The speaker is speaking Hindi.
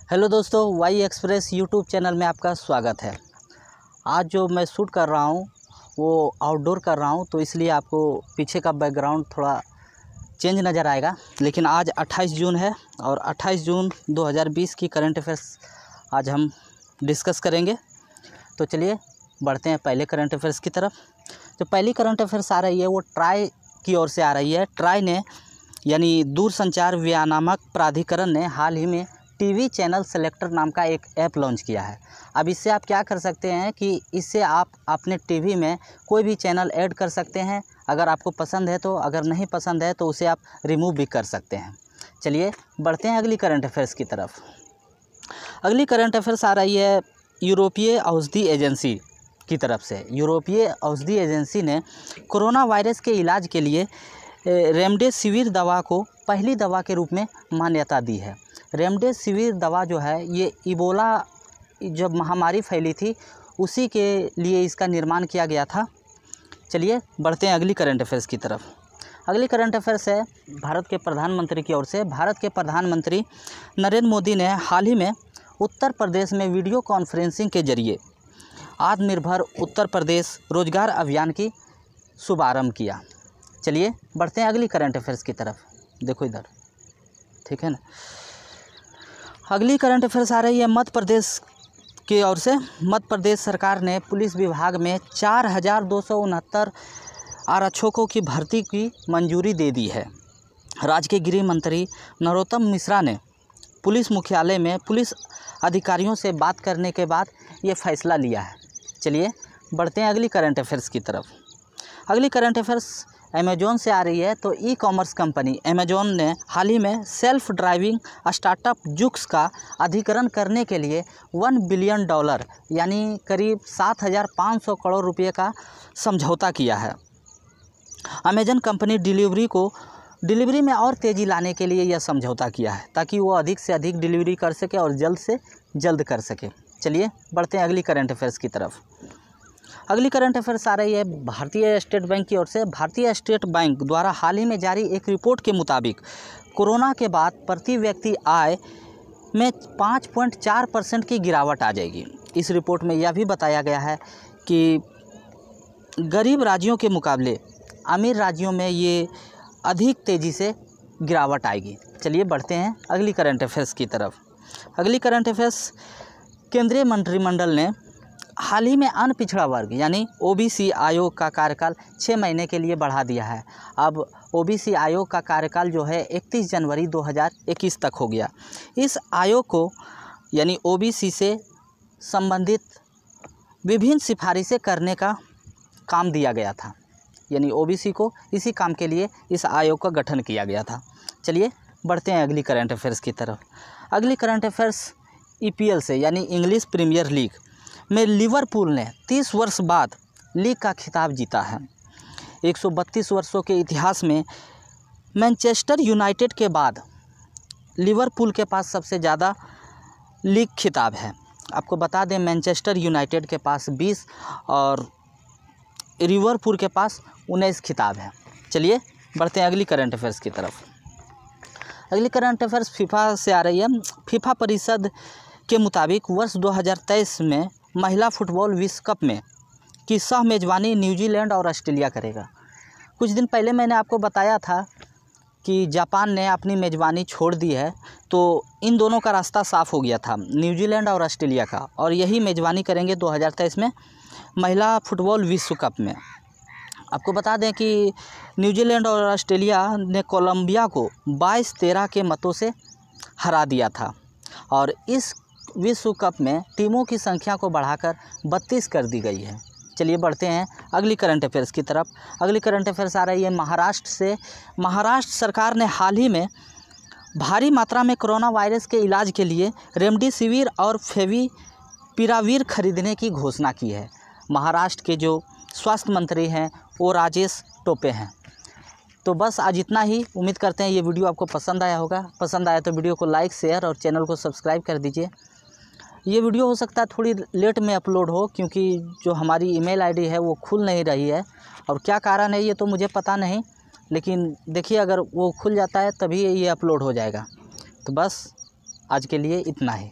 हेलो दोस्तों, वाई एक्सप्रेस यूट्यूब चैनल में आपका स्वागत है। आज जो मैं शूट कर रहा हूँ वो आउटडोर कर रहा हूँ, तो इसलिए आपको पीछे का बैकग्राउंड थोड़ा चेंज नज़र आएगा। लेकिन आज 28 जून है और 28 जून 2020 की करंट अफेयर्स आज हम डिस्कस करेंगे। तो चलिए बढ़ते हैं पहले करंट अफेयर्स की तरफ। जो पहली करंट अफेयर्स आ रही है वो ट्राई की ओर से आ रही है। ट्राई ने यानी दूरसंचार विनियामक प्राधिकरण ने हाल ही में टीवी चैनल सेलेक्टर नाम का एक ऐप लॉन्च किया है। अब इससे आप क्या कर सकते हैं कि इससे आप अपने टीवी में कोई भी चैनल ऐड कर सकते हैं, अगर आपको पसंद है तो, अगर नहीं पसंद है तो उसे आप रिमूव भी कर सकते हैं। चलिए बढ़ते हैं अगली करंट अफेयर्स की तरफ। अगली करंट अफेयर्स आ रही है यूरोपीय औषधि एजेंसी की तरफ से। यूरोपीय औषधि एजेंसी ने कोरोना वायरस के इलाज के लिए रेमडेसिविर दवा को पहली दवा के रूप में मान्यता दी है। रेमडेसिविर दवा जो है ये इबोला जब महामारी फैली थी उसी के लिए इसका निर्माण किया गया था। चलिए बढ़ते हैं अगली करंट अफेयर्स की तरफ। अगली करंट अफेयर्स है भारत के प्रधानमंत्री की ओर से। भारत के प्रधानमंत्री नरेंद्र मोदी ने हाल ही में उत्तर प्रदेश में वीडियो कॉन्फ्रेंसिंग के जरिए आत्मनिर्भर उत्तर प्रदेश रोजगार अभियान की शुभारंभ किया। चलिए बढ़ते हैं अगली करंट अफेयर्स की तरफ। देखो इधर, ठीक है ना। अगली करंट अफेयर्स आ रही है मध्य प्रदेश की ओर से। मध्य प्रदेश सरकार ने पुलिस विभाग में 4269 आरक्षकों की भर्ती की मंजूरी दे दी है। राज्य के गृह मंत्री नरोत्तम मिश्रा ने पुलिस मुख्यालय में पुलिस अधिकारियों से बात करने के बाद ये फैसला लिया है। चलिए बढ़ते हैं अगली करंट अफेयर्स की तरफ। अगली करंट अफेयर्स अमेज़ॉन से आ रही है। तो ई कॉमर्स कंपनी अमेज़ॉन ने हाल ही में सेल्फ ड्राइविंग स्टार्टअप जुक्स का अधिग्रहण करने के लिए $1 बिलियन यानी करीब 7,500 करोड़ रुपये का समझौता किया है। अमेज़न कंपनी डिलीवरी में और तेज़ी लाने के लिए यह समझौता किया है ताकि वो अधिक से अधिक डिलीवरी कर सके और जल्द से जल्द कर सके। चलिए बढ़ते हैं अगली करंट अफेयर्स की तरफ। अगली करंट अफेयर्स आ रही है भारतीय स्टेट बैंक की ओर से। भारतीय स्टेट बैंक द्वारा हाल ही में जारी एक रिपोर्ट के मुताबिक कोरोना के बाद प्रति व्यक्ति आय में 5.4% की गिरावट आ जाएगी। इस रिपोर्ट में यह भी बताया गया है कि गरीब राज्यों के मुकाबले अमीर राज्यों में ये अधिक तेज़ी से गिरावट आएगी। चलिए बढ़ते हैं अगली करंट अफेयर्स की तरफ। अगली करंट अफेयर्स केंद्रीय मंत्रिमंडल ने हाल ही में अन्य पिछड़ा वर्ग यानी ओबीसी आयोग का कार्यकाल 6 महीने के लिए बढ़ा दिया है। अब ओबीसी आयोग का कार्यकाल जो है 31 जनवरी 2021 तक हो गया। इस आयोग को यानी ओबीसी से संबंधित विभिन्न सिफारिशें करने का काम दिया गया था, यानी ओबीसी को इसी काम के लिए इस आयोग का गठन किया गया था। चलिए बढ़ते हैं अगली करंट अफेयर्स की तरफ। अगली करंट अफेयर्स ईपीएल से यानी इंग्लिश प्रीमियर लीग में लिवरपूल ने 30 वर्ष बाद लीग का खिताब जीता है। 132 वर्षों के इतिहास में मैनचेस्टर यूनाइटेड के बाद लिवरपूल के पास सबसे ज़्यादा लीग खिताब है। आपको बता दें मैनचेस्टर यूनाइटेड के पास 20 और लिवरपूल के पास 19 खिताब है। चलिए बढ़ते हैं अगली करंट अफेयर्स की तरफ। अगली करंट अफेयर्स फीफा से आ रही है। फीफा परिषद के मुताबिक वर्ष 2023 में महिला फुटबॉल विश्व कप में की सह मेज़बानी न्यूजीलैंड और ऑस्ट्रेलिया करेगा। कुछ दिन पहले मैंने आपको बताया था कि जापान ने अपनी मेज़बानी छोड़ दी है, तो इन दोनों का रास्ता साफ़ हो गया था, न्यूजीलैंड और ऑस्ट्रेलिया का, और यही मेज़बानी करेंगे 2023 में महिला फुटबॉल विश्व कप में। आपको बता दें कि न्यूजीलैंड और ऑस्ट्रेलिया ने कोलंबिया को 22-13 के मतों से हरा दिया था और इस विश्व कप में टीमों की संख्या को बढ़ाकर 32 कर दी गई है। चलिए बढ़ते हैं अगली करंट अफेयर्स की तरफ। अगली करंट अफेयर्स आ रही है महाराष्ट्र से। महाराष्ट्र सरकार ने हाल ही में भारी मात्रा में कोरोना वायरस के इलाज के लिए रेमडेसिविर और फेविपिराविर खरीदने की घोषणा की है। महाराष्ट्र के जो स्वास्थ्य मंत्री हैं वो राजेश टोपे हैं। तो बस आज इतना ही। उम्मीद करते हैं ये वीडियो आपको पसंद आया होगा। पसंद आया तो वीडियो को लाइक, शेयर और चैनल को सब्सक्राइब कर दीजिए। ये वीडियो हो सकता है थोड़ी लेट में अपलोड हो, क्योंकि जो हमारी ईमेल आईडी है वो खुल नहीं रही है, और क्या कारण है ये तो मुझे पता नहीं, लेकिन देखिए अगर वो खुल जाता है तभी ये अपलोड हो जाएगा। तो बस आज के लिए इतना ही।